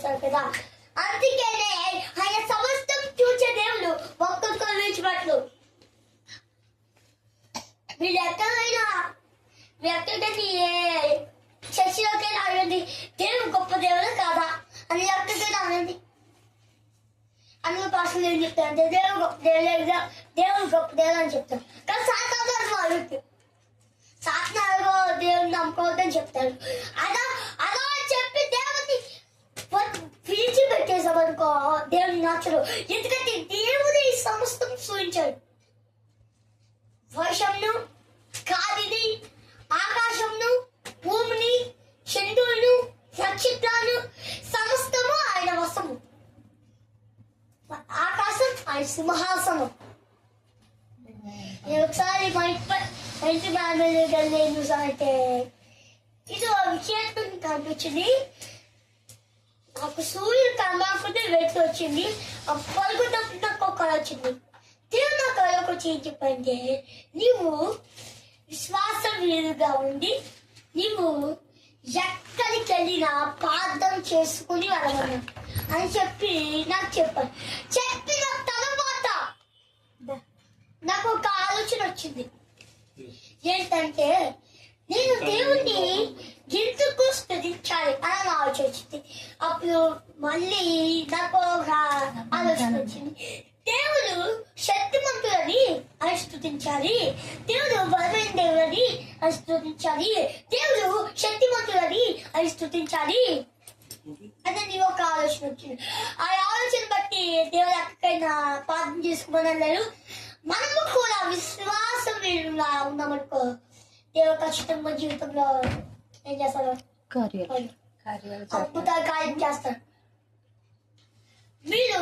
చేస్తారు కదా. అందుకనే ఆయన సమస్తం చూసే దేవుడు ఒక్కొక్కరు విడిచిపెట్టలు. మీరు ఎక్కడికైనా చర్చిలోకైనా అడగండి, దేవుడు గొప్ప దేవుడు కాదా అని ఎక్కడికైనా అనండి. అందరూ భాషలు ఏం చెప్తారంటే దేవుడు గొప్ప దేవుడు, దేవుడు గొప్ప దేవుడు అని చెప్తారు. కానీ సాతాను అడుగుతుంది, సాతాను దేవుడిని నమ్ముకోవద్దని చెప్తారు. అలా అలా చెప్పి దేవుడిని పిలిచి పెట్టేసామనుకో దేవుడిని నచ్చడు. ఎందుకంటే దేవుడు ఈ సమస్తం సూచించాడు. వర్షంను, గాలిని, ఆకాశంను, భూమిని, చంద్రులను, నక్షత్రాలు సమస్తము ఆయన వశము. ఆకాశం ఆయన సింహాసనం. నేను ఒకసారి మా ఇంటి మేనేజర్ ఏం చూసానంటే ఇది విషయం కనిపించింది. నాకు సూర్యుడు కనబడకుండా వెళ్తూ వచ్చింది. ఆ పలుకున్నప్పుడు నాకు ఒక కళ వచ్చింది. దేవుడు నా కళకు వచ్చి ఏం చెప్పంటే, నీవు విశ్వాసం వీలుగా ఉండి నీవు ఎక్కడికి వెళ్ళినా ప్రార్థన చేసుకుని వెళ్ళమన్నా అని చెప్పి నాకు చెప్పాను. చెప్పిన తర్వాత నాకు ఒక ఆలోచన వచ్చింది. ఏంటంటే నేను దేవుణ్ణి ఎందుకు స్తుతించాలి అని నా ఆలోచన వచ్చింది. అప్పుడు మళ్ళీ నాకు ఒక ఆలోచన వచ్చింది. దేవుడు శక్తిమంతులని అని స్తుతించాలి, దేవుడు బలమైన దేవుడని అని స్తుతించాలి, దేవుడు శక్తిమంతులని అని స్తుతించాలి అని ఒక ఆలోచన వచ్చింది. ఆ ఆలోచన బట్టి దేవుడు ఎక్కడికైనా ప్రార్థన చేసుకోమన్నారు. మనము కూడా విశ్వాసం ఉన్నామనుకో దేవుడు ఖచ్చితంగా జీవితంలో ఏం చేస్తారు, అద్భుతాలు కార్యం చేస్తారు. మీరు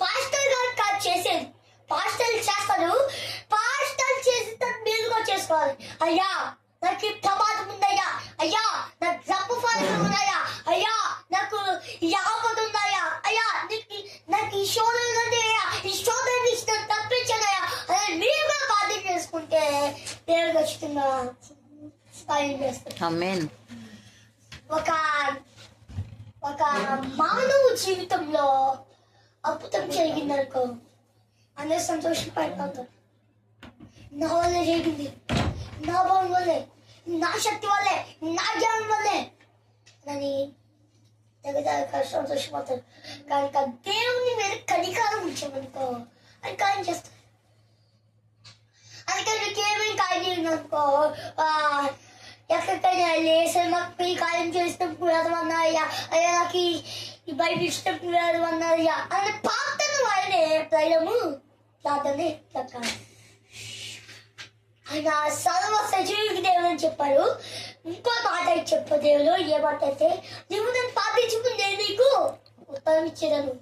పాస్టర్ గారు కాదు చేసేది, పాస్టర్లు చేస్తారు. పాస్టర్లు చేసి మీరుగా చేసుకోవాలి. అయ్యా నాకు ఈ ప్రమాదం ఉందయ్యా, అయ్యా నాకు జబ్బు ఫలం ఉన్నాయా, అయ్యా నాకు ఈ ఆపద ఉన్నాయా, అయ్యా నాకు ఈ శోధనలు ఉన్నాయా, ఈ శోధన తప్పించానయ్యా అదే మీరుగా బాధ్యత చేసుకుంటే దేవుడు ఖచ్చితంగా సాయం చేస్తారు. ఆమేన్. ఒక మానవ జీవితంలో అద్భుతం జరిగిందనుకో అందరూ సంతోషపడిపోతారు. నా వల్లే జరిగింది, నా బలం వల్లే, నా శక్తి వల్లే, నా జ్ఞానం వల్లే అని దగ్గర సంతోషపడతారు. కానీ దేవుని మీద కనికారం ఉంచామనుకో అది కార్యం చేస్తారు. అందుకని మీకు ఏమేమి కార్యం చేయండి ఎక్కడికైనా లేసే మాకు ఈ కార్యం చేసినప్పుడు అదమన్నాయ్యా, అయ్యా నాకు ఈ బయట ఇష్టం అన్నారయ్యా అని ప్రార్థన వాళ్ళనే ప్రయము ప్రార్థనే లెక్కాలి. ఆయన సర్వ సజీవుడికి దేవుడు అని చెప్పారు. ఇంకో మాట చెప్పు దేవుడు ఏ మాట అయితే, నువ్వు నన్ను ప్రార్థించుకుంటే నీకు ఉత్తరం ఇచ్చేదను.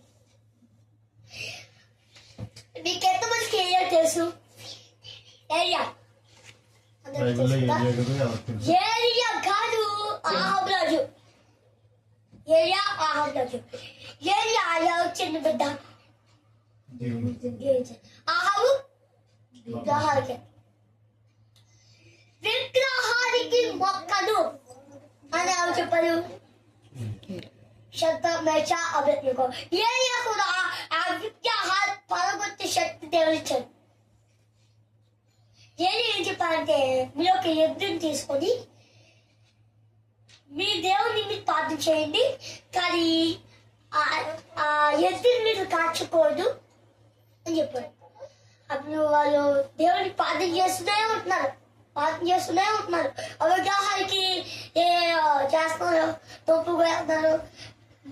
మీకు ఎంతమందికి ఏరియా తెలుసు? ఏరియా ఏరియా కాదు, ఆహాబు రాజు. ఏరియా ఆహాబు రాజు. ఏరియా వచ్చింది బిడ్డ ఆహాబు విగ్రహాలకి మొక్కలు అని ఎవరు చెప్పారు? శక్తి మేష అభిజ్ఞకో. ఏరియా కూడా ఆ విగ్రహాలు పరగొత్తే శక్తి దేవుడు ఇచ్చాడు. ఏం చెప్పాలంటే మీరు ఒక యజ్ఞం తీసుకొని మీ దేవుని మీరు ప్రార్థన చేయండి, కానీ ఆ యజ్ఞం మీరు కాచకూడదు అని చెప్పారు. అప్పుడు వాళ్ళు దేవుని ప్రార్థన చేస్తూనే ఉంటున్నారు. ఆ విగ్రహానికి ఏ చేస్తున్నారు, తప్పు వేస్తున్నారు.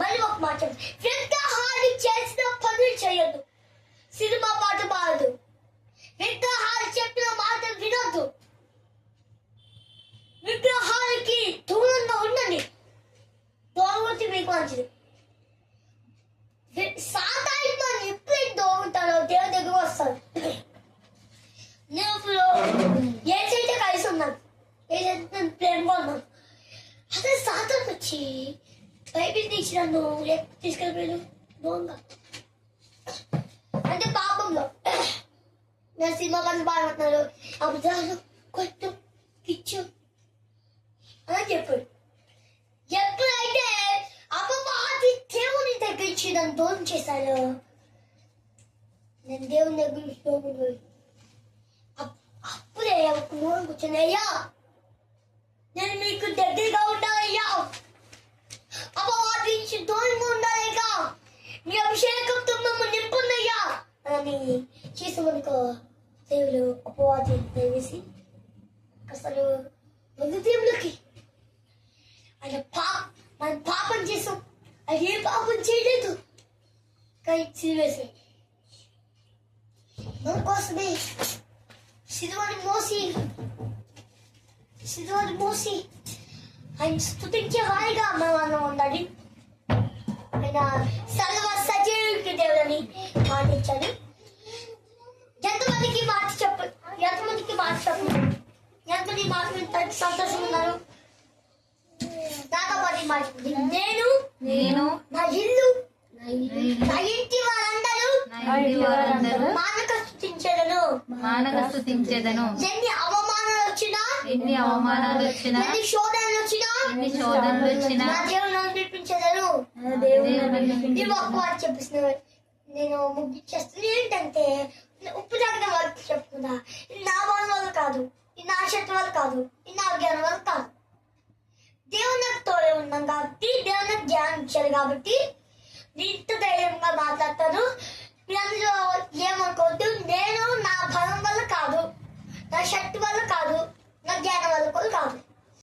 మళ్ళీ ఒక మాట, విగ్రహాన్ని చేసిన పనులు చేయొద్దు, సినిమా పాట పాడదు, విగ్రహాలు చెప్పిన మాటలు వినొద్దు, విగ్రహాలకి దూరంగా ఉండండి. దూరం మీకు మంచిది. సాధారణ ఎప్పుడైతే దూరంటారో దేవుని దగ్గర వస్తారు. నువ్వు ఏదైతే కలిసి ఉన్నాను, ఏదైతే ప్రేమగా ఉన్నాను, అదే సాధారణ వచ్చి బైబిల్ తీసి నన్ను తీసుకెళ్ళిపోయాను దూరంగా. అంటే పాపంలో నా సినిమా పని బాగుంటున్నారు, అబద్ధాలు కొట్టు కిచ్చు అని చెప్పాడు. ఎప్పుడైతే అపవాది దేవుని నన్ను దూరం చేశాడు. నేను దేవుని దగ్గర అప్పుడే మూలం కూర్చొని, అయ్యా నేను మీకు దగ్గరగా ఉండాలయ్యా, అపవాది నుంచి దూరంగా ఉండాలయ్యా, మీ అభిషేకంతో మిమ్మల్ని నింపుందయ్యా అని చేసామనుకో, దేవుడు అపవాది వేసి అసలు హృదయంలోకి మనం పాపం చేసాం, అది ఏ పాపం చేయలేదు కానీ సిలువేసి మన కోసమే సిలువని మోసి ఆయన స్తుతించే వారిగా మనం ఉండాలి. ఆయన సర్వ సజీవుడికి దేవుడని మాటించాలి. ఎంతమందికి మాట ఎంతమంది మాట వింటే సంతోషం ఉన్నారు? నాగపడి మాట, నేను నా ఇల్లు నా ఇంటి వారందరూ మానక స్తుతించెదను. ఎన్ని అవమానాలు వచ్చినా ఎన్ని శోధనలు వచ్చినా నా దేవుని నడిపించెదను. ఈ ఒక్క వారు చెప్పిస్తున్నారు. నేను ముగించేస్తుంది ఏంటంటే, ఉప్పు తగిన వారికి చెప్తున్నా, ఇది నా బలం వల్ల కాదు, ఇది నా శక్తి వల్ల కాదు, ఇది నా జ్ఞానం వల్ల కాదు. దేవుని నాకు తోడే ఉన్నాం కాబట్టి, దేవుని నాకు జ్ఞానం ఇచ్చారు కాబట్టి నేను ఇంత ధైర్యంగా మాట్లాడతాను. మీరందరూ ఏమనుకోవద్దు, నేను నా బలం వల్ల కాదు, నా శక్తి వల్ల కాదు, నా జ్ఞానం వల్ల కూడా కాదు.